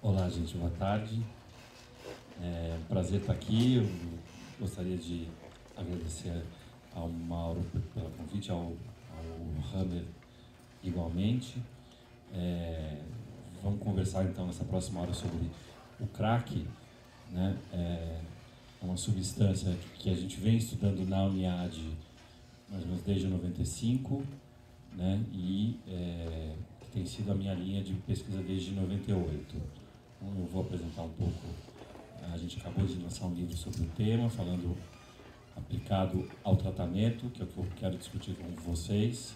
Olá, gente, boa tarde. É um prazer estar aqui. Eu gostaria de agradecer ao Mauro pelo convite, ao Hammer igualmente. Vamos conversar então nessa próxima hora sobre o crack, né? É uma substância que a gente vem estudando na Uniad mais ou menos desde 95, né? E que tem sido a minha linha de pesquisa desde 98. Então, eu vou apresentar um pouco. A gente acabou de lançar um livro sobre o tema, falando aplicado ao tratamento, que é o que eu quero discutir com vocês.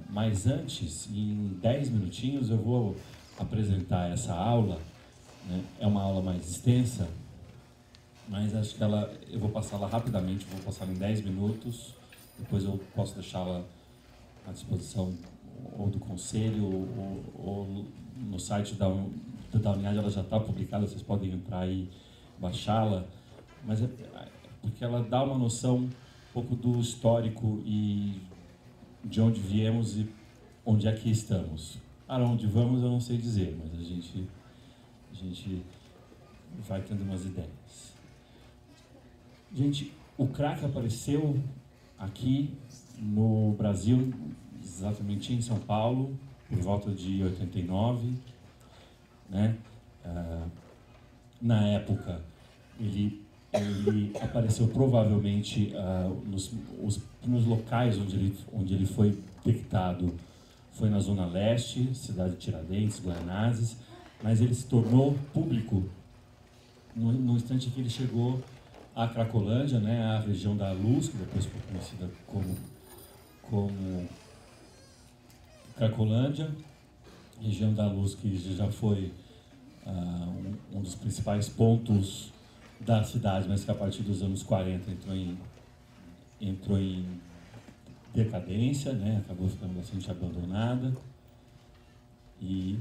Mas antes, em 10 minutinhos, eu vou apresentar essa aula, né? É uma aula mais extensa, mas acho que eu vou passá-la rapidamente, vou passá-la em 10 minutos, depois eu posso deixá-la à disposição ou do conselho ou no site da Uniad. Ela já está publicada, vocês podem entrar e baixá-la, mas porque ela dá uma noção um pouco do histórico e de onde viemos e onde é que estamos. Para onde vamos eu não sei dizer, mas a gente vai tendo umas ideias. Gente, o crack apareceu aqui no Brasil, exatamente em São Paulo, por volta de 89, né? Na época, ele apareceu provavelmente nos locais onde ele foi detectado, foi na Zona Leste, cidade de Tiradentes, Guaianazes, mas ele se tornou público no instante que ele chegou à Cracolândia, né, a região da Luz, que depois foi conhecida como Cracolândia, região da Luz que já foi um dos principais pontos da cidade, mas que a partir dos anos 40 entrou em decadência, né, acabou ficando bastante abandonada. E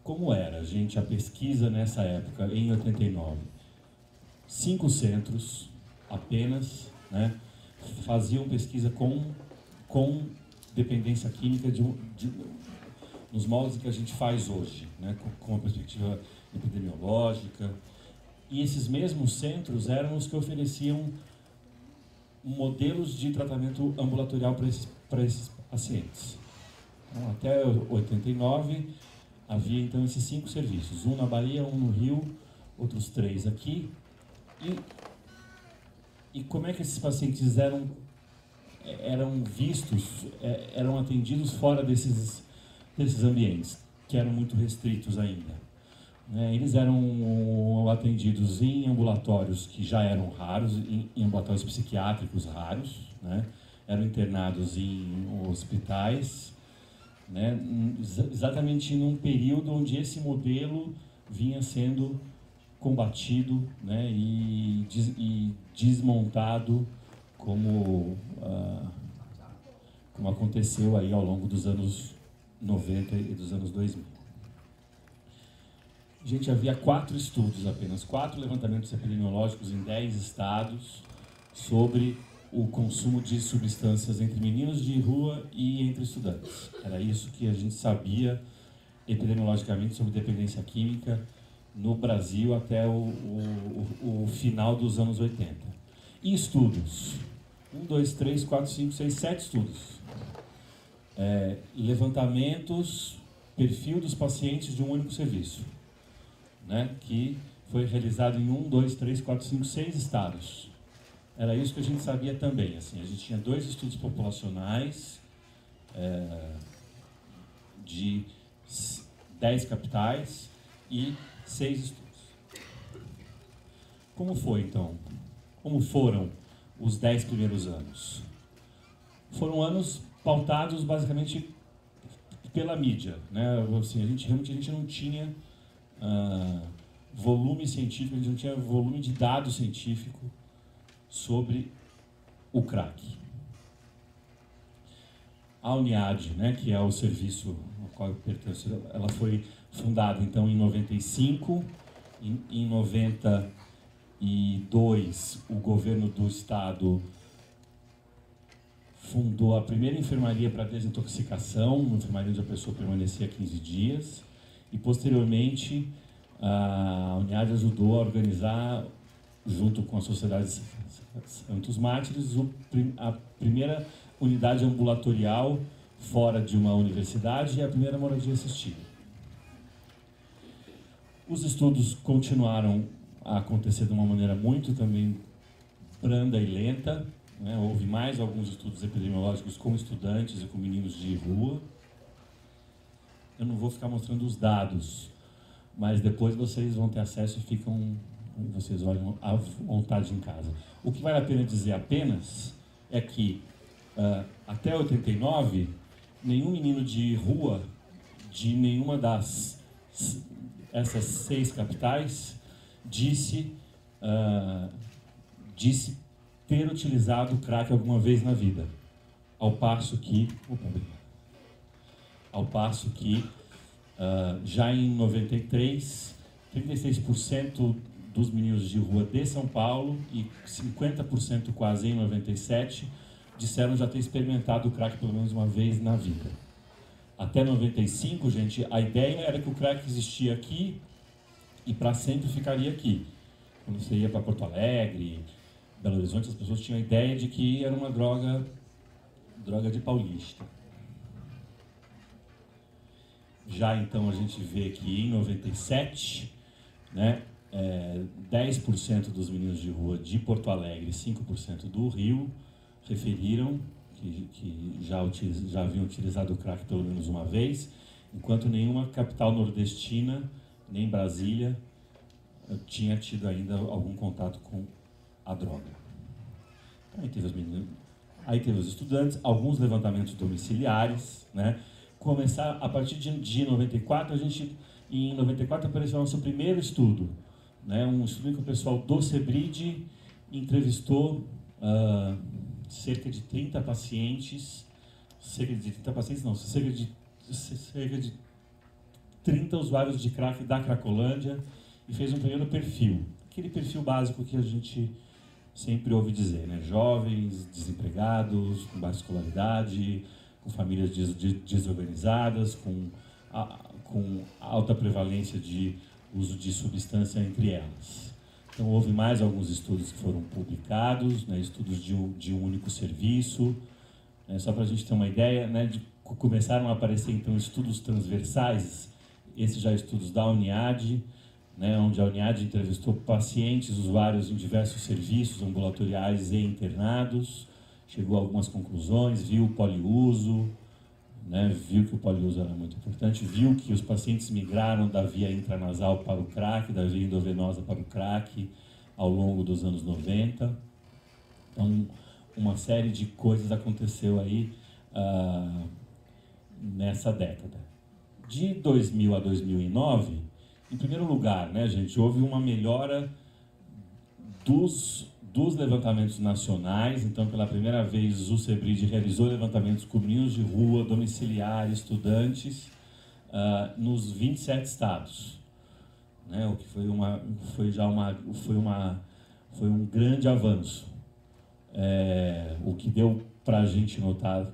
como era, gente, a pesquisa nessa época, em 89? 5 centros apenas, né, faziam pesquisa com dependência química nos moldes que a gente faz hoje, né, com a perspectiva epidemiológica. E esses mesmos centros eram os que ofereciam modelos de tratamento ambulatorial para esses pacientes. Então, até 89 havia então esses 5 serviços, um na Bahia, um no Rio, outros 3 aqui. E como é que esses pacientes eram vistos, eram atendidos fora desses ambientes, que eram muito restritos ainda? Eles eram atendidos em ambulatórios que já eram raros, em ambulatórios psiquiátricos raros, né? Eram internados em hospitais, né? Exatamente num período onde esse modelo vinha sendo combatido, né? E desmontado, como aconteceu aí ao longo dos anos 90 e dos anos 2000. Gente, havia 4 estudos apenas, 4 levantamentos epidemiológicos em 10 estados sobre o consumo de substâncias entre meninos de rua e entre estudantes. Era isso que a gente sabia epidemiologicamente sobre dependência química no Brasil até o final dos anos 80. E estudos? 1, 2, 3, 4, 5, 6, 7 estudos. Levantamentos, perfil dos pacientes de um único serviço, né, que foi realizado em 1, 2, 3, 4, 5, 6 estados. Era isso que a gente sabia também. Assim, a gente tinha 2 estudos populacionais de 10 capitais e 6 estudos. Como foi, então? Como foram os 10 primeiros anos? Foram anos pautados basicamente pela mídia, né? Assim, a gente não tinha volume científico, a gente não tinha volume de dado científico sobre o crack. A Uniad, né, que é o serviço ao qual eu pertenço, ela foi fundada então em 95, em 92 o governo do estado fundou a primeira enfermaria para desintoxicação, uma enfermaria onde a pessoa permanecia 15 dias. e posteriormente a Uniad ajudou a organizar, junto com a Sociedade Santos Mártires, a primeira unidade ambulatorial fora de uma universidade e a primeira moradia assistida. Os estudos continuaram a acontecer de uma maneira muito também branda e lenta, né? Houve mais alguns estudos epidemiológicos com estudantes e com meninos de rua. Eu não vou ficar mostrando os dados, mas depois vocês vão ter acesso e vocês olham à vontade em casa. O que vale a pena dizer apenas é que até 89, nenhum menino de rua de nenhuma essas 6 capitais disse ter utilizado crack alguma vez na vida. Ao passo que já em 93, 36% dos meninos de rua de São Paulo e 50% quase em 97 disseram já ter experimentado o crack pelo menos uma vez na vida. Até 95, gente, a ideia era que o crack existia aqui e para sempre ficaria aqui. Quando você ia para Porto Alegre, Belo Horizonte, as pessoas tinham a ideia de que era uma droga de paulista. Já então a gente vê que em 97, né, 10% dos meninos de rua de Porto Alegre e 5% do Rio referiram que já haviam utilizado o crack pelo menos uma vez, enquanto nenhuma capital nordestina, nem Brasília, tinha tido ainda algum contato com a droga. Então, aí teve os estudantes, alguns levantamentos domiciliares, né? Começar a partir de 94, em 94 apareceu o nosso primeiro estudo, né? Um estudo em que o pessoal do Sebrid entrevistou cerca de 30 pacientes, cerca de 30 usuários de crack da Cracolândia e fez um primeiro perfil, aquele perfil básico que a gente sempre ouve dizer, né? Jovens, desempregados, com baixa escolaridade, com famílias desorganizadas, com alta prevalência de uso de substância entre elas. Então, houve mais alguns estudos que foram publicados, né? Estudos de um único serviço, né? Só para a gente ter uma ideia, né? Começaram a aparecer, então, estudos transversais, esses já estudos da Uniad, né? Onde a Uniad entrevistou pacientes, usuários em diversos serviços ambulatoriais e internados, chegou a algumas conclusões, viu o poliuso, né, viu que o poliuso era muito importante, viu que os pacientes migraram da via intranasal para o crack, da via endovenosa para o crack ao longo dos anos 90. Então, uma série de coisas aconteceu aí nessa década. De 2000 a 2009, em primeiro lugar, né, gente, houve uma melhora dos levantamentos nacionais. Então, pela primeira vez, o Sebrid realizou levantamentos com meninos de rua, domiciliar, estudantes, nos 27 estados, né? O que foi um grande avanço. O que deu para a gente notar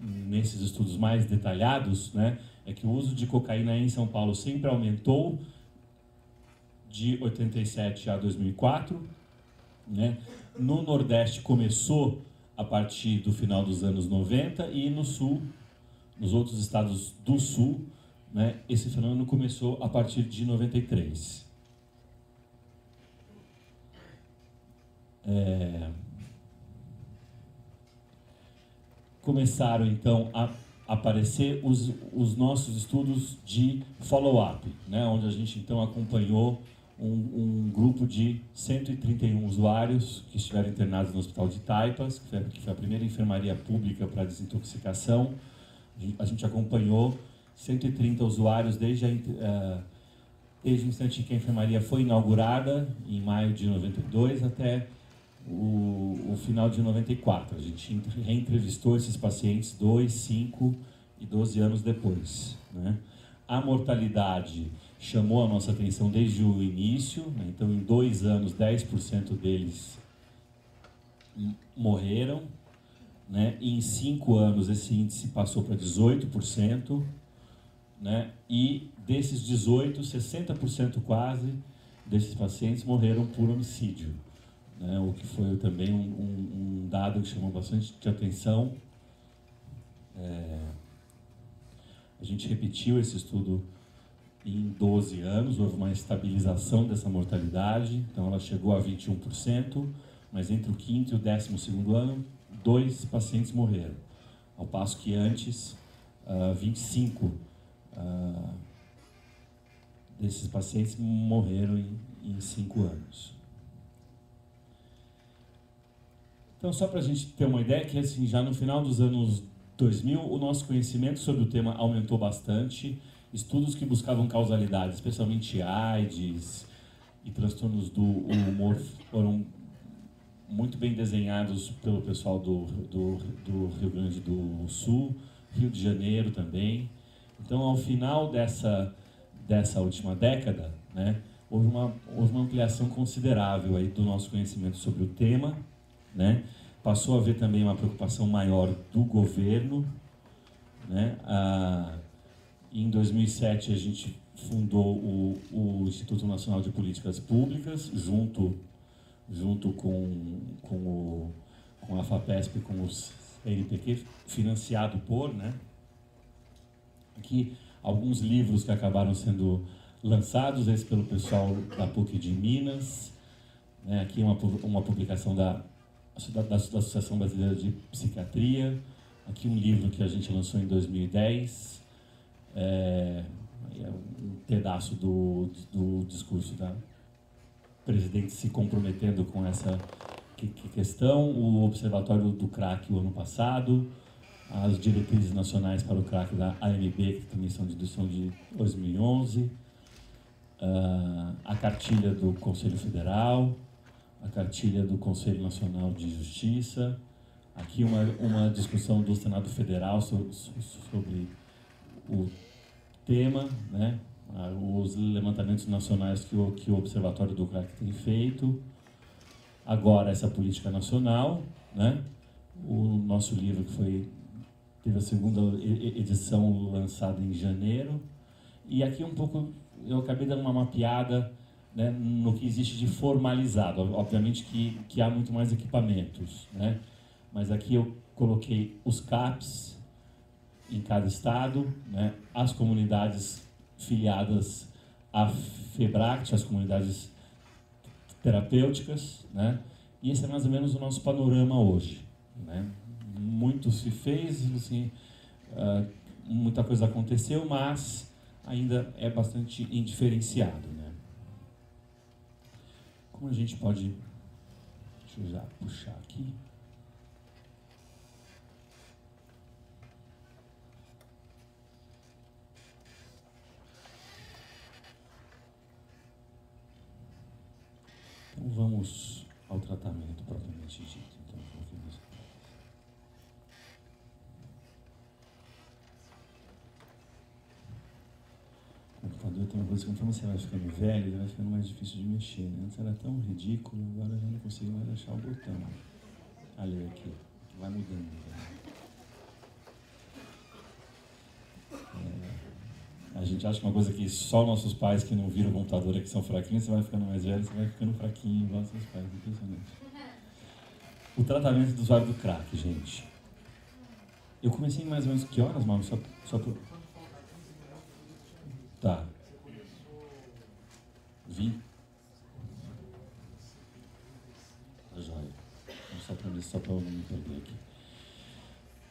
nesses estudos mais detalhados, né, é que o uso de cocaína em São Paulo sempre aumentou de 87 a 2004, né? No Nordeste começou a partir do final dos anos 90 e no Sul, nos outros estados do Sul, né, esse fenômeno começou a partir de 93. Começaram então a aparecer os nossos estudos de follow-up, né, onde a gente então acompanhou um grupo de 131 usuários que estiveram internados no Hospital de Taipas, que foi a primeira enfermaria pública para desintoxicação. A gente acompanhou 130 usuários desde o instante em que a enfermaria foi inaugurada, em maio de 92, até o final de 94. A gente reentrevistou esses pacientes 2, 5 e 12 anos depois, né? A mortalidade chamou a nossa atenção desde o início, né? Então, em 2 anos, 10% deles morreram, né? E em 5 anos, esse índice passou para 18%, né? E desses 18, 60% quase desses pacientes morreram por homicídio, né? O que foi também um dado que chamou bastante de atenção. A gente repetiu esse estudo em 12 anos, houve uma estabilização dessa mortalidade, então ela chegou a 21%, mas entre o 5º e o 12º ano, 2 pacientes morreram, ao passo que antes, 25 desses pacientes morreram em 5 anos. Então, só para a gente ter uma ideia, que assim, já no final dos anos 2000, o nosso conhecimento sobre o tema aumentou bastante. Estudos que buscavam causalidade, especialmente AIDS e transtornos do humor, foram muito bem desenhados pelo pessoal do Rio Grande do Sul, Rio de Janeiro também. Então, ao final dessa última década, né, houve uma ampliação considerável aí do nosso conhecimento sobre o tema, né? Passou a haver também uma preocupação maior do governo, né? Em 2007 a gente fundou o Instituto Nacional de Políticas Públicas, junto com a FAPESP e com o CNPq, financiado por, né? Aqui alguns livros que acabaram sendo lançados, esse pelo pessoal da PUC de Minas, né? Aqui uma publicação da Associação Brasileira de Psiquiatria, aqui um livro que a gente lançou em 2010, um pedaço do discurso da presidente se comprometendo com essa questão, o Observatório do Crack o ano passado, as diretrizes nacionais para o crack da ANB, que também são de 2011, a cartilha do Conselho Federal, a cartilha do Conselho Nacional de Justiça, aqui uma discussão do Senado Federal sobre o tema, né? Os levantamentos nacionais que o Observatório do Crack tem feito, agora essa política nacional, né? O nosso livro que teve a segunda edição lançada em janeiro, e aqui um pouco eu acabei dando uma mapeada, né, no que existe de formalizado. Obviamente que há muito mais equipamentos, né? Mas aqui eu coloquei os CAPs em cada estado, né? As comunidades filiadas à FEBRACT, as comunidades terapêuticas, né? E esse é mais ou menos o nosso panorama hoje, né? Muito se fez, assim, muita coisa aconteceu, mas ainda é bastante indiferenciado, né? Como a gente pode... Deixa eu já puxar aqui. Então vamos ao tratamento propriamente dito. Então, o computador tem uma coisa que conforme você vai ficando velho, ele vai ficando mais difícil de mexer, né? Antes era tão ridículo, agora eu já não consigo mais achar o botão. Ali aqui, que vai mudando. A gente acha que uma coisa que só nossos pais que não viram o computador é que são fraquinhos, você vai ficando mais velho, você vai ficando fraquinho igual seus pais, impressionante. O tratamento do usuário do crack, gente. Eu comecei em mais ou menos que horas, Mauro? Só por... Tá. Vim? Tá jóia. Só para eu não me perder aqui.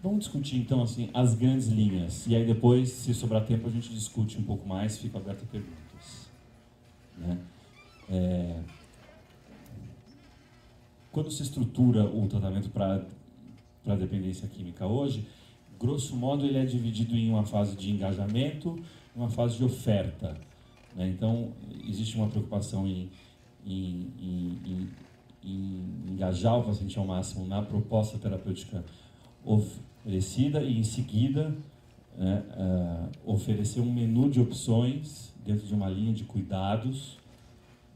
Vamos discutir, então, assim, as grandes linhas. E aí depois, se sobrar tempo, a gente discute um pouco mais, fica aberto a perguntas. Né? Quando se estrutura o tratamento para a dependência química hoje, grosso modo, ele é dividido em uma fase de engajamento e uma fase de oferta. Né? Então, existe uma preocupação em engajar o paciente ao máximo na proposta terapêutica oferecida e, em seguida, oferecer um menu de opções dentro de uma linha de cuidados,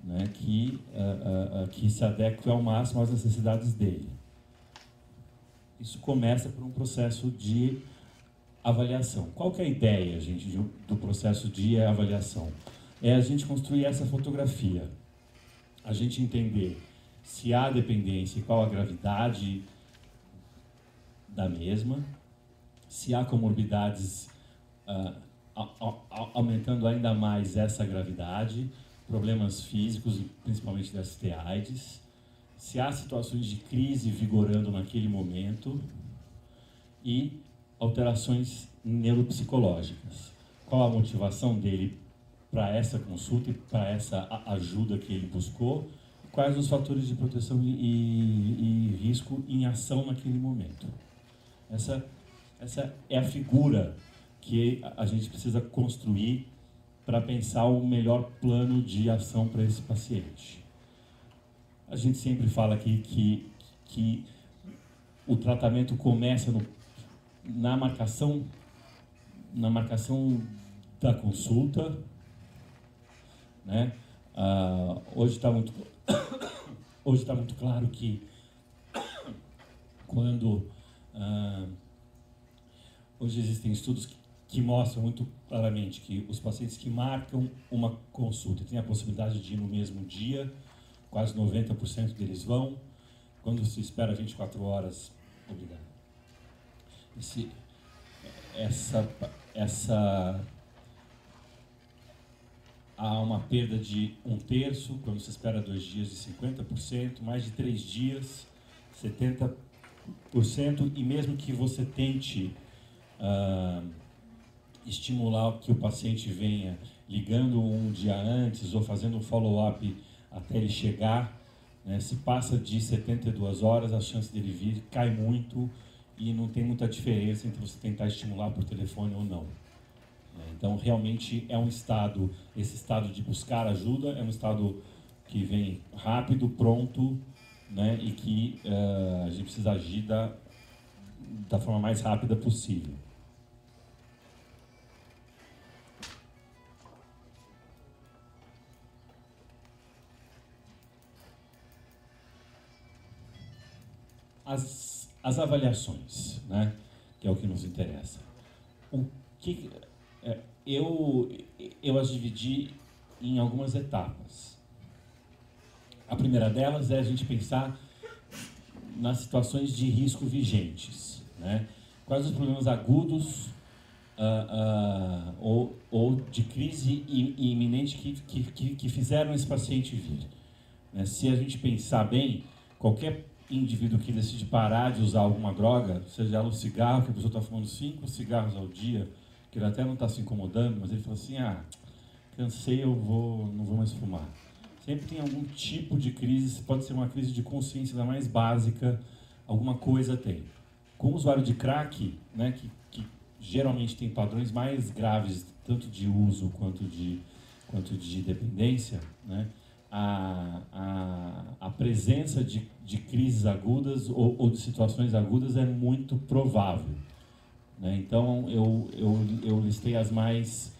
né, que se adeque ao máximo às necessidades dele. Isso começa por um processo de avaliação. Qual que é a ideia, gente, do processo de avaliação? É a gente construir essa fotografia, a gente entender se há dependência e qual a gravidade da mesma, se há comorbidades aumentando ainda mais essa gravidade, problemas físicos, principalmente da ST-AIDS, se há situações de crise vigorando naquele momento e alterações neuropsicológicas. Qual a motivação dele para essa consulta e para essa ajuda que ele buscou? Quais os fatores de proteção e risco em ação naquele momento? Essa é a figura que a gente precisa construir para pensar o melhor plano de ação para esse paciente. A gente sempre fala aqui que o tratamento começa na marcação da consulta, né? Hoje está muito claro que quando hoje existem estudos que mostram muito claramente que os pacientes que marcam uma consulta têm a possibilidade de ir no mesmo dia, quase 90% deles vão. Quando se espera 24 horas, obrigado. Há uma perda de 1/3, quando se espera 2 dias, de 50%, mais de 3 dias, 70%, e mesmo que você tente estimular que o paciente venha ligando um dia antes ou fazendo um follow-up até ele chegar, né, se passa de 72 horas, a chance dele vir cai muito e não tem muita diferença entre você tentar estimular por telefone ou não. Então, realmente é um estado, esse estado de buscar ajuda é um estado que vem rápido, pronto, né, e que a gente precisa agir da forma mais rápida possível. As avaliações, né, que é o que nos interessa. Eu as dividi em algumas etapas. A primeira delas é a gente pensar nas situações de risco vigentes, né? Quais os problemas agudos ou de crise iminente que fizeram esse paciente vir, né? Se a gente pensar bem, qualquer indivíduo que decide parar de usar alguma droga, seja ela o cigarro, que a pessoa está fumando 5 cigarros ao dia, que ele até não está se incomodando, mas ele fala assim, cansei, não vou mais fumar. Sempre tem algum tipo de crise, pode ser uma crise de consciência da mais básica, alguma coisa tem. Com o usuário de crack, né, que geralmente tem padrões mais graves, tanto de uso quanto de dependência, né, a presença de crises agudas ou de situações agudas é muito provável, né? Então eu listei as mais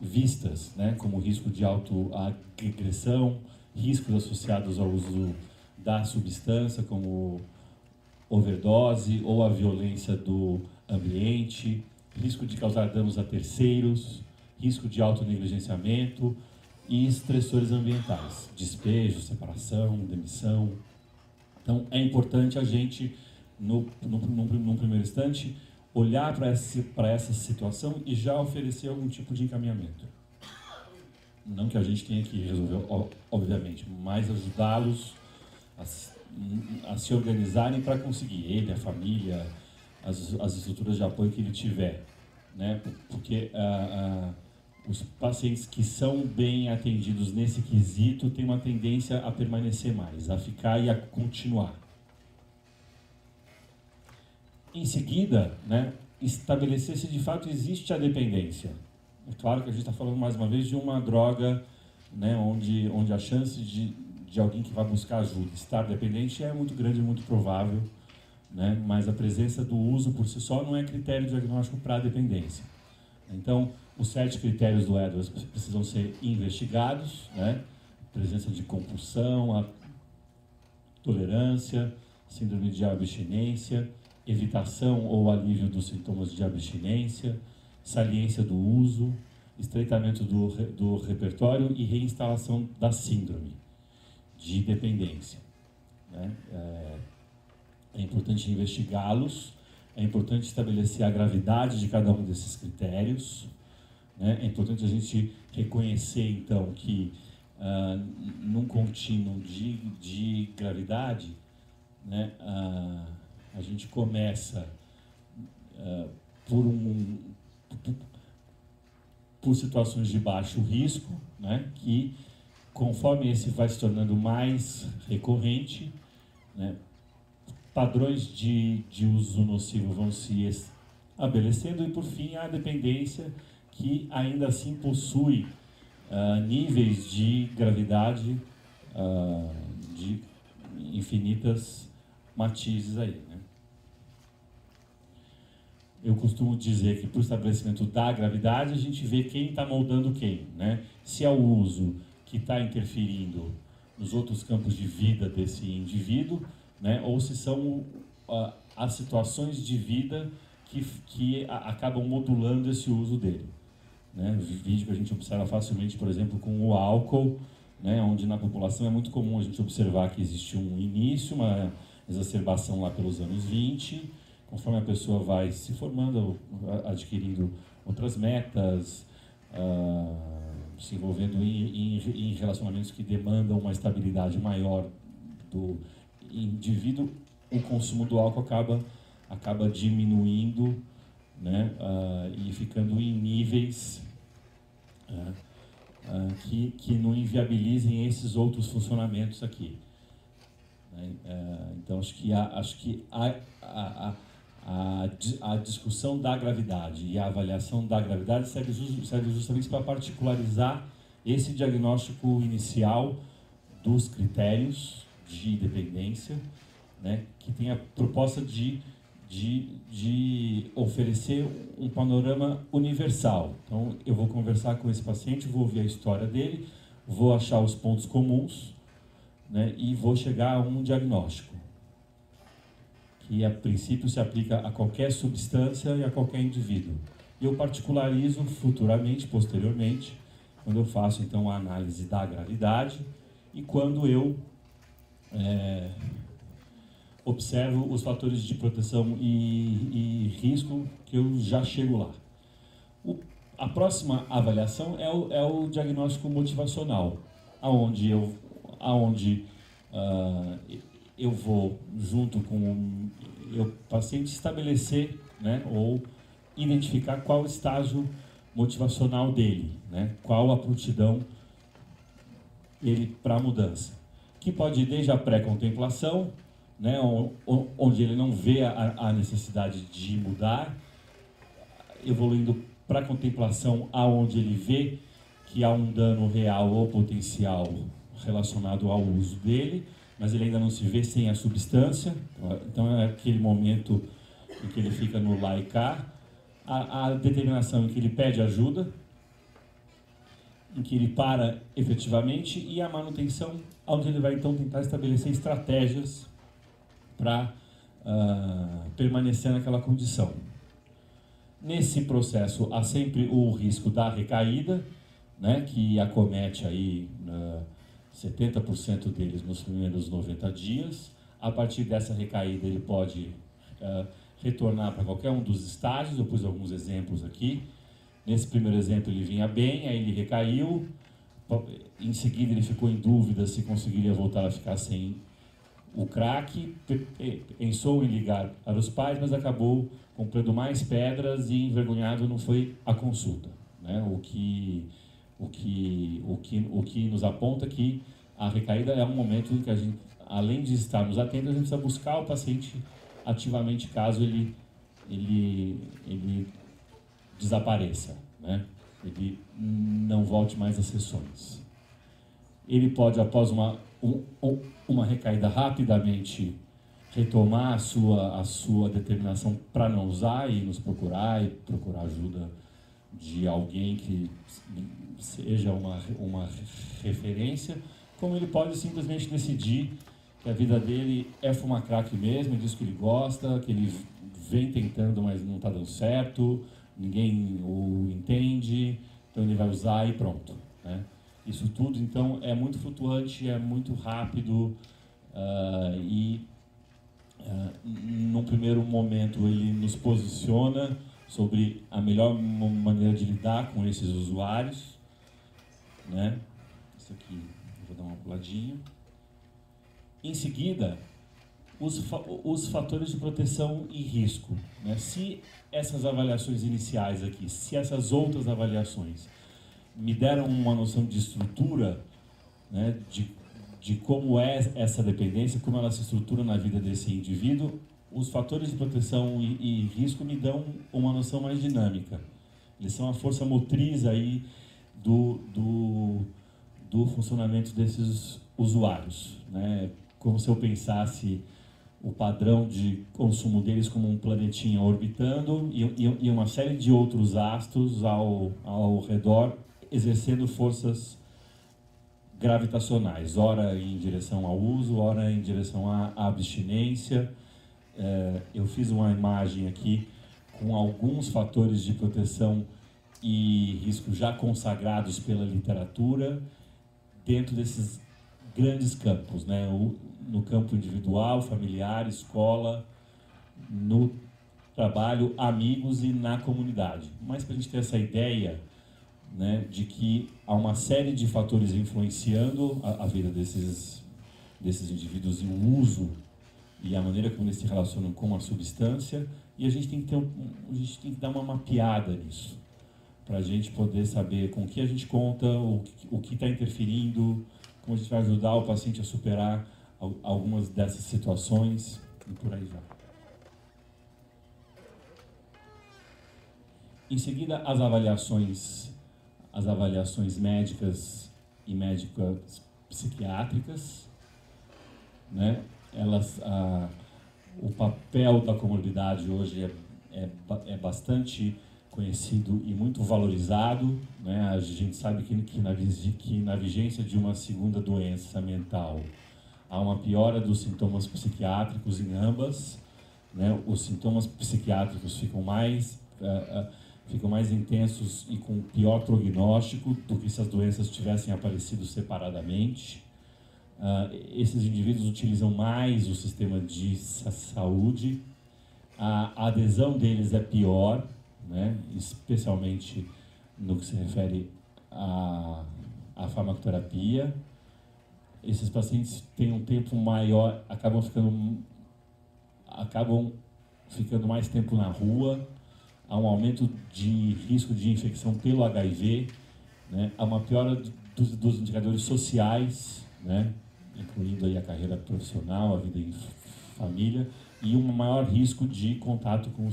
vistas, né, como risco de autoagressão, riscos associados ao uso da substância, como overdose ou a violência do ambiente, risco de causar danos a terceiros, risco de autonegligenciamento e estressores ambientais, despejo, separação, demissão. Então é importante a gente, num primeiro instante, olhar para essa situação e já oferecer algum tipo de encaminhamento. Não que a gente tenha que resolver, obviamente, mas ajudá-los a se organizarem para conseguir, ele, a família, as estruturas de apoio que ele tiver, né? Porque os pacientes que são bem atendidos nesse quesito têm uma tendência a permanecer mais, a ficar e a continuar. Em seguida, né, estabelecer se de fato existe a dependência. É claro que a gente está falando mais uma vez de uma droga, né, onde a chance de alguém que vai buscar ajuda estar dependente é muito grande, é muito provável, né, mas a presença do uso por si só não é critério diagnóstico para a dependência. Então, os 7 critérios do Edwards precisam ser investigados, né? Presença de compulsão, a tolerância, síndrome de abstinência, evitação ou alívio dos sintomas de abstinência, saliência do uso, estreitamento do repertório e reinstalação da síndrome de dependência, né? É importante investigá-los, é importante estabelecer a gravidade de cada um desses critérios, né? É importante a gente reconhecer, então, que num contínuo de gravidade, né, a gente começa por situações de baixo risco, né, que conforme esse vai se tornando mais recorrente, né, padrões de uso nocivo vão se estabelecendo e, por fim, a dependência, que ainda assim possui níveis de gravidade de infinitas matizes aí, né? Eu costumo dizer que, para o estabelecimento da gravidade, a gente vê quem está moldando quem, né? Se é o uso que está interferindo nos outros campos de vida desse indivíduo, né? Ou se são as situações de vida que acabam modulando esse uso dele, né? Vídeo que a gente observa facilmente, por exemplo, com o álcool, né? Onde na população é muito comum a gente observar que existe um início, uma exacerbação lá pelos anos 20, conforme a pessoa vai se formando, adquirindo outras metas, se envolvendo em relacionamentos que demandam uma estabilidade maior do indivíduo, o consumo do álcool acaba diminuindo, né, e ficando em níveis que não inviabilizem esses outros funcionamentos aqui. Então, acho que a discussão da gravidade e a avaliação da gravidade serve justamente para particularizar esse diagnóstico inicial dos critérios de dependência, né, que tem a proposta de oferecer um panorama universal. Então, eu vou conversar com esse paciente, vou ouvir a história dele, vou achar os pontos comuns, né, e vou chegar a um diagnóstico que, a princípio, se aplica a qualquer substância e a qualquer indivíduo. E eu particularizo futuramente, posteriormente, quando eu faço, então, a análise da gravidade e quando eu observo os fatores de proteção e risco, que eu já chego lá. A próxima avaliação é o diagnóstico motivacional, aonde eu vou, junto com o paciente, estabelecer, né, ou identificar qual o estágio motivacional dele, né, qual a prontidão dele para a mudança, que pode ir desde a pré-contemplação, né, onde ele não vê a necessidade de mudar, evoluindo para a contemplação, aonde ele vê que há um dano real ou potencial relacionado ao uso dele, mas ele ainda não se vê sem a substância. Então é aquele momento em que ele fica no lá e cá, a determinação em que ele pede ajuda, em que ele para efetivamente, e a manutenção, onde ele vai então tentar estabelecer estratégias para permanecer naquela condição. Nesse processo há sempre o risco da recaída, né, que acomete aí 70% deles nos primeiros 90 dias. A partir dessa recaída ele pode retornar para qualquer um dos estágios. Eu pus alguns exemplos aqui. Nesse primeiro exemplo ele vinha bem, aí ele recaiu, em seguida ele ficou em dúvida se conseguiria voltar a ficar sem o crack, pensou em ligar para os pais, mas acabou comprando mais pedras e, envergonhado, não foi à consulta, né? O que nos aponta que a recaída é um momento em que a gente, além de estarmos atentos, a gente precisa buscar o paciente ativamente caso ele desapareça, né? Ele não volte mais às sessões. Ele pode, após uma recaída, rapidamente retomar a sua determinação para não usar e nos procurar, e procurar ajuda de alguém que seja uma referência, como ele pode simplesmente decidir que a vida dele é fumar crack mesmo, diz que ele gosta, que ele vem tentando, mas não está dando certo, ninguém o entende, então ele vai usar e pronto, né? Isso tudo, então, é muito flutuante, é muito rápido num primeiro momento, ele nos posiciona sobre a melhor maneira de lidar com esses usuários, né? Isso aqui, eu vou dar uma puladinha. Em seguida, os fatores de proteção e risco, né? Se essas avaliações iniciais aqui, se essas outras avaliações me deram uma noção de estrutura, né, de como é essa dependência, como ela se estrutura na vida desse indivíduo, os fatores de proteção e risco me dão uma noção mais dinâmica. Eles são a força motriz aí do funcionamento desses usuários, né? Como se eu pensasse o padrão de consumo deles como um planetinha orbitando e uma série de outros astros ao redor exercendo forças gravitacionais, ora em direção ao uso, ora em direção à abstinência. Eu fiz uma imagem aqui com alguns fatores de proteção e risco já consagrados pela literatura dentro desses grandes campos, né? No campo individual, familiar, escola, no trabalho, amigos e na comunidade. Mas para a gente ter essa ideia, né, de que há uma série de fatores influenciando a vida desses indivíduos e o uso e a maneira como eles se relacionam com a substância, e a gente tem que dar uma mapeada nisso, para a gente poder saber com o que a gente conta, o que está interferindo, como a gente vai ajudar o paciente a superar algumas dessas situações e por aí vai. Em seguida, as avaliações médicas e médicas psiquiátricas, né? O papel da comorbidade hoje é bastante conhecido e muito valorizado, né? A gente sabe que na vigência de uma segunda doença mental há uma piora dos sintomas psiquiátricos em ambas, né? Os sintomas psiquiátricos ficam mais intensos e com pior prognóstico do que se as doenças tivessem aparecido separadamente. Esses indivíduos utilizam mais o sistema de saúde, a adesão deles é pior, né? Especialmente no que se refere à farmacoterapia. Esses pacientes têm um tempo maior, acabam ficando mais tempo na rua, há um aumento de risco de infecção pelo HIV, né? Há uma piora dos indicadores sociais, né? Incluindo aí a carreira profissional, a vida em família, e um maior risco de contato com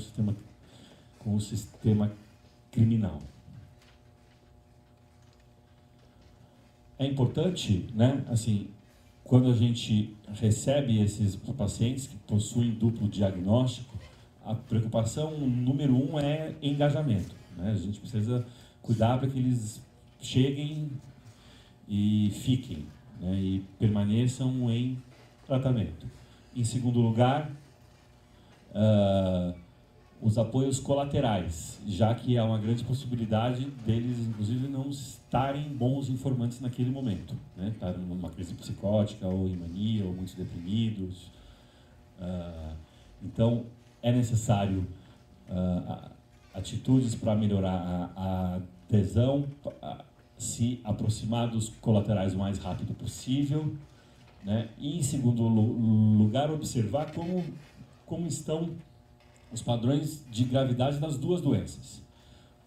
o sistema criminal. É importante, né, assim, quando a gente recebe esses pacientes que possuem duplo diagnóstico, a preocupação número 1 é engajamento, né? A gente precisa cuidar para que eles cheguem e fiquem, né, e permaneçam em tratamento. Em segundo lugar, os apoios colaterais, já que há uma grande possibilidade deles, inclusive, não estarem bons informantes naquele momento, né? Estar numa crise psicótica, ou em mania, ou muito deprimidos. Então, é necessário atitudes para melhorar a adesão, se aproximar dos colaterais o mais rápido possível, né? E, em segundo lugar, observar como estão os padrões de gravidade das duas doenças.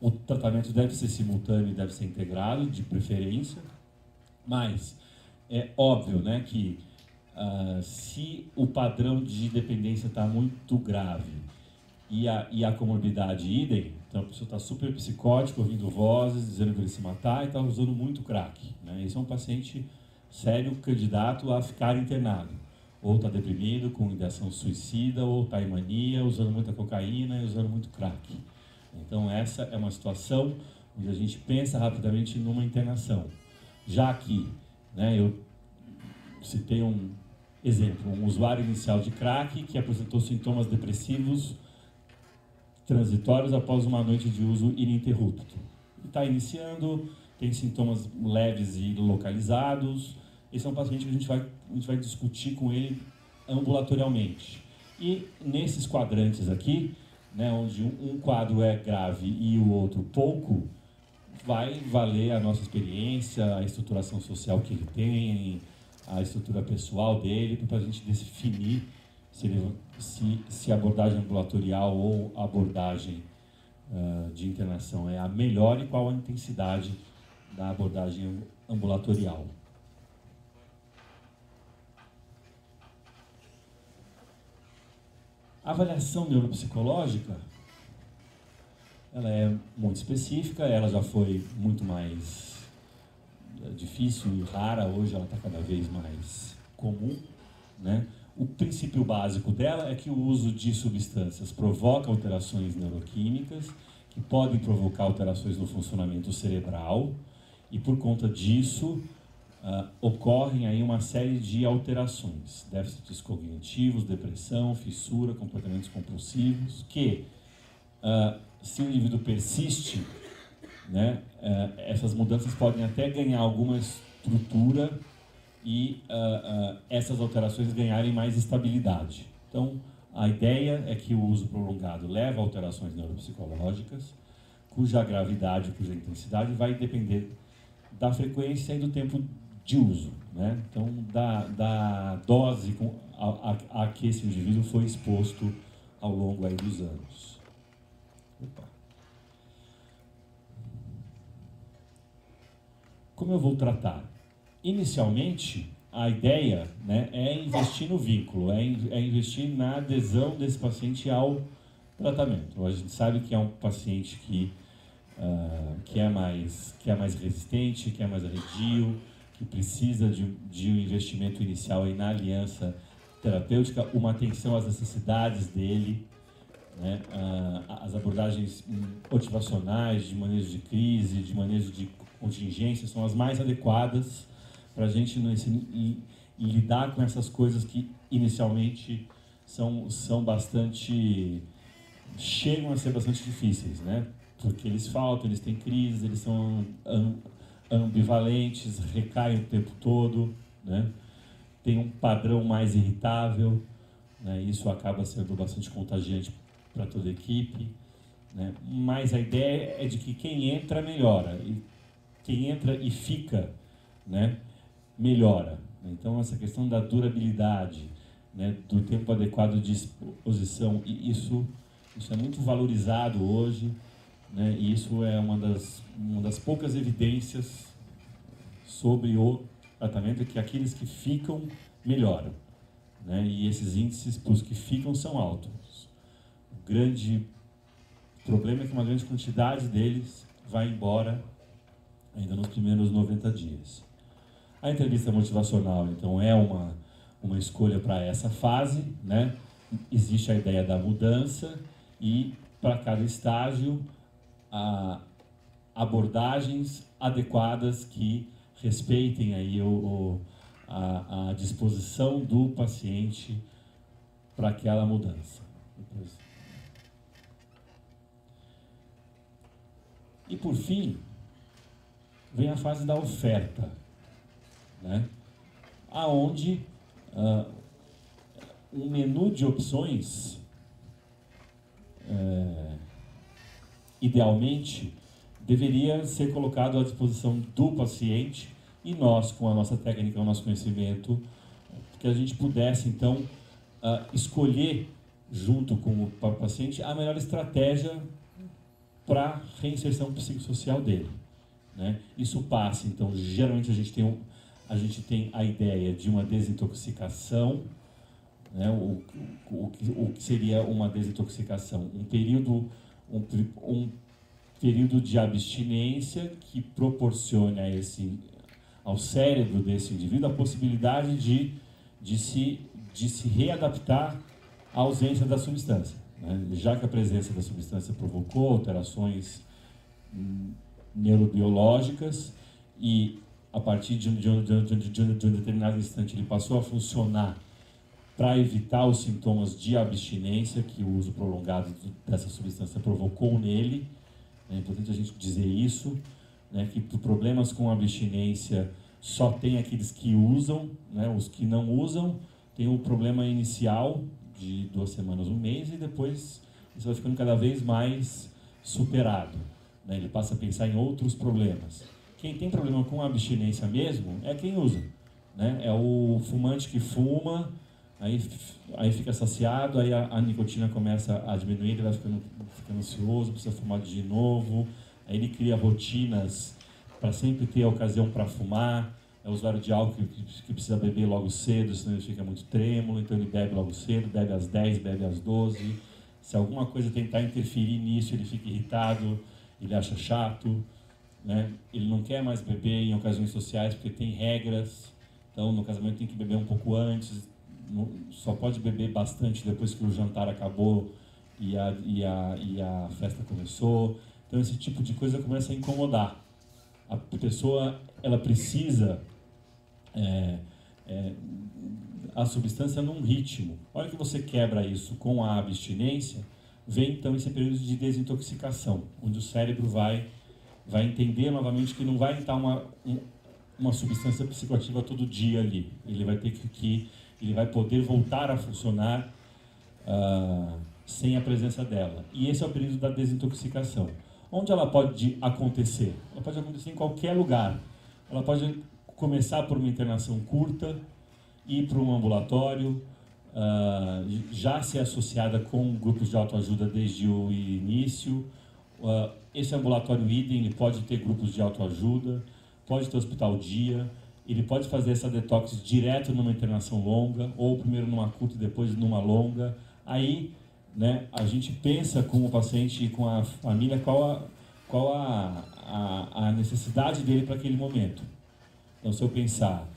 O tratamento deve ser simultâneo e deve ser integrado, de preferência, mas é óbvio, né, que se o padrão de dependência está muito grave e a comorbidade idem, então a pessoa está super psicótica, ouvindo vozes, dizendo que ele se matar e está usando muito crack, né? Esse é um paciente sério, candidato a ficar internado. Ou está deprimido, com ideação suicida, ou está em mania, usando muita cocaína e usando muito crack. Então essa é uma situação onde a gente pensa rapidamente numa internação. Já que, né, eu citei um exemplo, um usuário inicial de crack que apresentou sintomas depressivos transitórios após uma noite de uso ininterrupto. Está iniciando, tem sintomas leves e localizados. Esse é um paciente que a gente vai discutir com ele ambulatorialmente. E nesses quadrantes aqui, né, onde um quadro é grave e o outro pouco, vai valer a nossa experiência, a estruturação social que ele tem, a estrutura pessoal dele, para a gente definir se a abordagem ambulatorial ou a abordagem de internação é a melhor e qual a intensidade da abordagem ambulatorial. A avaliação neuropsicológica, ela é muito específica, ela já foi muito mais difícil e rara, hoje ela está cada vez mais comum, né? O princípio básico dela é que o uso de substâncias provoca alterações neuroquímicas, que podem provocar alterações no funcionamento cerebral, e por conta disso ocorrem aí uma série de alterações, déficits cognitivos, depressão, fissura, comportamentos compulsivos, que se o indivíduo persiste, né, essas mudanças podem até ganhar alguma estrutura e essas alterações ganharem mais estabilidade. Então, a ideia é que o uso prolongado leva a alterações neuropsicológicas, cuja gravidade, cuja intensidade vai depender da frequência e do tempo de uso, né? Então, da dose a que esse indivíduo foi exposto ao longo aí dos anos. Opa. Como eu vou tratar? Inicialmente, a ideia, né, é investir no vínculo, é investir na adesão desse paciente ao tratamento. A gente sabe que é um paciente que é mais resistente, que é mais arredio, que precisa de um investimento inicial aí na aliança terapêutica, uma atenção às necessidades dele, né, as abordagens motivacionais, de manejo de crise, de manejo de contingência, são as mais adequadas para a gente lidar com essas coisas que inicialmente chegam a ser bastante difíceis, né? Porque eles faltam, eles têm crise, eles são ambivalentes, recaem o tempo todo, né? Tem um padrão mais irritável, né? Isso acaba sendo bastante contagiante para toda a equipe, né? Mas a ideia é de que quem entra melhora, e quem entra e fica, né, melhora. Então essa questão da durabilidade, né, do tempo adequado de exposição, e isso é muito valorizado hoje, né, e isso é uma das poucas evidências sobre o tratamento, é que aqueles que ficam melhoram, né, e esses índices para os que ficam são altos. O grande problema é que uma grande quantidade deles vai embora ainda nos primeiros 90 dias. A entrevista motivacional, então, é uma escolha para essa fase, né? Existe a ideia da mudança e, para cada estágio, abordagens adequadas que respeitem aí a disposição do paciente para aquela mudança. E, por fim, vem a fase da oferta, né? Aonde um menu de opções, idealmente, deveria ser colocado à disposição do paciente e nós, com a nossa técnica, o nosso conhecimento, que a gente pudesse, então, escolher, junto com o paciente, a melhor estratégia para a reinserção psicossocial dele, né? Isso passa, então, geralmente a gente tem a ideia de uma desintoxicação, né? O que seria uma desintoxicação? Um período de abstinência que proporcione ao cérebro desse indivíduo a possibilidade de se readaptar à ausência da substância, né? Já que a presença da substância provocou alterações neurobiológicas e a partir de um determinado instante ele passou a funcionar para evitar os sintomas de abstinência que o uso prolongado dessa substância provocou nele. É importante a gente dizer isso, né, que problemas com abstinência só tem aqueles que usam, né, os que não usam tem o problema inicial de 2 semanas, 1 mês, e depois isso vai ficando cada vez mais superado, né, ele passa a pensar em outros problemas. Quem tem problema com abstinência mesmo é quem usa, né, é o fumante que fuma, aí fica saciado, aí a nicotina começa a diminuir, ele vai ficando ansioso, precisa fumar de novo, aí ele cria rotinas para sempre ter a ocasião para fumar, é o usuário de álcool que precisa beber logo cedo, senão ele fica muito trêmulo, então ele bebe logo cedo, bebe às 10, bebe às 12, se alguma coisa tentar interferir nisso, ele fica irritado, ele acha chato, né? Ele não quer mais beber em ocasiões sociais porque tem regras, então no casamento tem que beber um pouco antes, só pode beber bastante depois que o jantar acabou e a festa começou. Então esse tipo de coisa começa a incomodar. A pessoa, ela precisa a substância num ritmo. A hora que você quebra isso com a abstinência, vem então esse período de desintoxicação, onde o cérebro vai entender novamente que não vai estar uma substância psicoativa todo dia ali. Ele vai ter ele vai poder voltar a funcionar sem a presença dela. E esse é o período da desintoxicação. Onde ela pode acontecer? Ela pode acontecer em qualquer lugar. Ela pode começar por uma internação curta, ir para um ambulatório, já ser associada com grupos de autoajuda desde o início. Esse ambulatório idem, ele pode ter grupos de autoajuda, pode ter hospital dia, ele pode fazer essa detox direto numa internação longa, ou primeiro numa curta e depois numa longa. Aí, né, a gente pensa com o paciente e com a família qual a necessidade dele para aquele momento. Então, se eu pensar,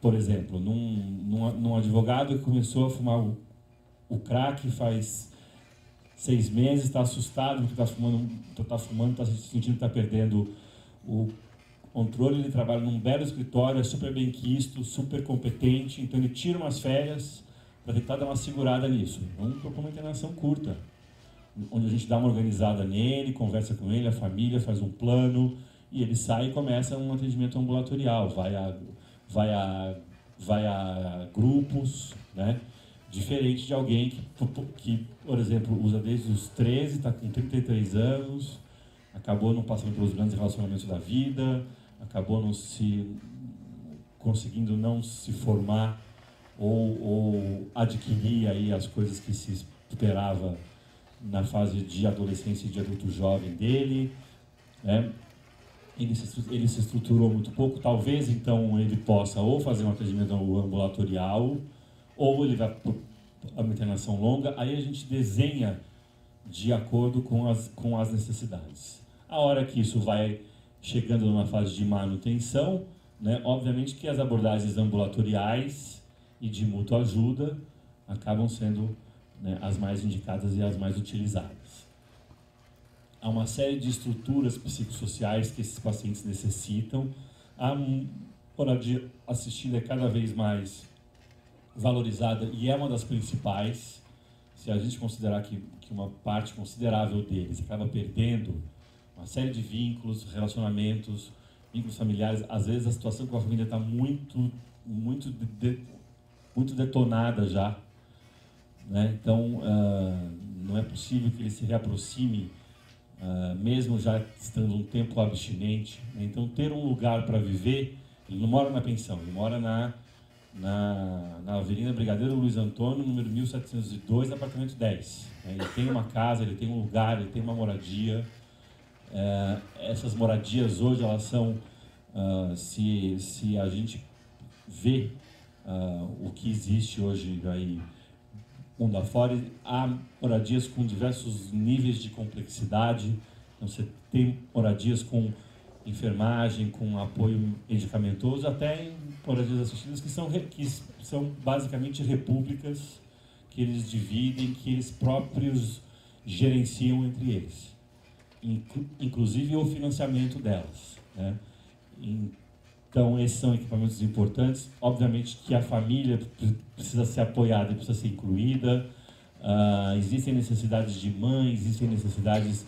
por exemplo, num advogado que começou a fumar o crack faz 6 meses, está assustado porque está fumando, está se sentindo que está perdendo o controle, ele trabalha num belo escritório, é super bem quisto, super competente, então ele tira umas férias para tentar dar uma segurada nisso. Vamos propor uma internação curta, onde a gente dá uma organizada nele, conversa com ele, a família, faz um plano, e ele sai e começa um atendimento ambulatorial, vai a grupos, né? Diferente de alguém que, por exemplo, usa desde os 13, está com 33 anos, acabou não passando pelos grandes relacionamentos da vida, acabou conseguindo não se formar ou adquirir aí as coisas que se esperava na fase de adolescência e de adulto jovem dele, né? Ele se estruturou muito pouco, talvez então ele possa ou fazer um atendimento ambulatorial, ou ele vai para uma internação longa, aí a gente desenha de acordo com as necessidades. A hora que isso vai chegando numa fase de manutenção, né, obviamente que as abordagens ambulatoriais e de mútua ajuda acabam sendo, né, as mais indicadas e as mais utilizadas. Há uma série de estruturas psicossociais que esses pacientes necessitam. A moradia assistida é cada vez mais valorizada e é uma das principais. Se a gente considerar que uma parte considerável deles acaba perdendo uma série de vínculos, relacionamentos, vínculos familiares, às vezes a situação com a família está muito detonada já, né? Então não é possível que ele se reaproxime, mesmo já estando um tempo abstinente, né? Então ter um lugar para viver, ele não mora na pensão, ele mora na Avenida Brigadeiro Luiz Antônio, número 1702, apartamento 10. Ele tem uma casa, ele tem um lugar, ele tem uma moradia. Essas moradias hoje, elas são, se a gente vê o que existe hoje aí, mundo afora, há moradias com diversos níveis de complexidade. Então você tem moradias com enfermagem, com apoio medicamentoso, até em moradias assistidas que são basicamente repúblicas que eles dividem, que eles próprios gerenciam entre eles, inclusive o financiamento delas, né? Então, esses são equipamentos importantes. Obviamente que a família precisa ser apoiada e precisa ser incluída. Existem necessidades de mãe, existem necessidades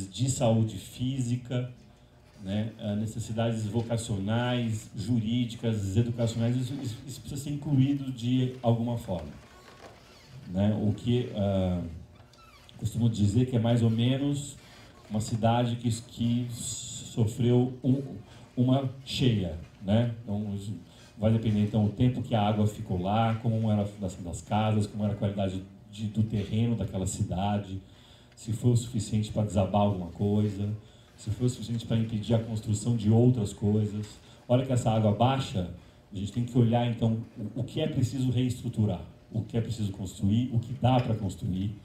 de saúde física, né? Necessidades vocacionais, jurídicas, educacionais. Isso precisa ser incluído de alguma forma, né? O que costumo dizer que é mais ou menos uma cidade que sofreu uma cheia, né? Então, vai depender então o tempo que a água ficou lá, como era a fundação das casas, como era a qualidade do terreno daquela cidade, se foi o suficiente para desabar alguma coisa, se foi o suficiente para impedir a construção de outras coisas. Olha que essa água baixa, a gente tem que olhar então o que é preciso reestruturar, o que é preciso construir, o que dá para construir,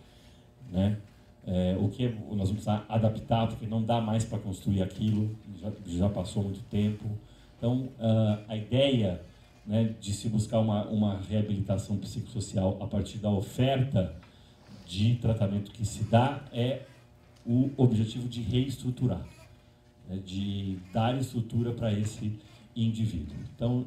né? O que nós vamos precisar adaptar, porque não dá mais para construir aquilo, já passou muito tempo. Então, a ideia, né, de se buscar uma reabilitação psicossocial a partir da oferta de tratamento que se dá é o objetivo de reestruturar, né, de dar estrutura para esse indivíduo. Então,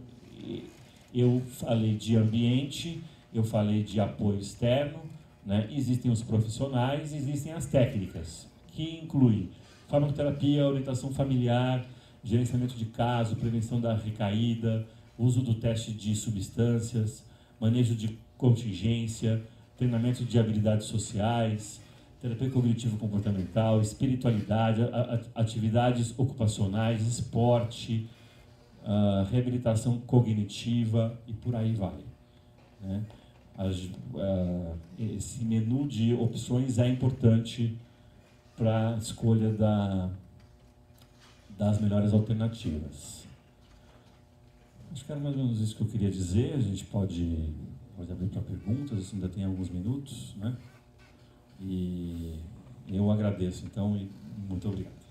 eu falei de ambiente, eu falei de apoio externo, né? Existem os profissionais, existem as técnicas, que incluem farmacoterapia, orientação familiar, gerenciamento de caso, prevenção da recaída, uso do teste de substâncias, manejo de contingência, treinamento de habilidades sociais, terapia cognitivo-comportamental, espiritualidade, atividades ocupacionais, esporte, reabilitação cognitiva e por aí vai, né? Esse menu de opções é importante para a escolha das melhores alternativas. Acho que era mais ou menos isso que eu queria dizer. A gente pode abrir para perguntas, ainda tem alguns minutos, né? E eu agradeço, então, e muito obrigado.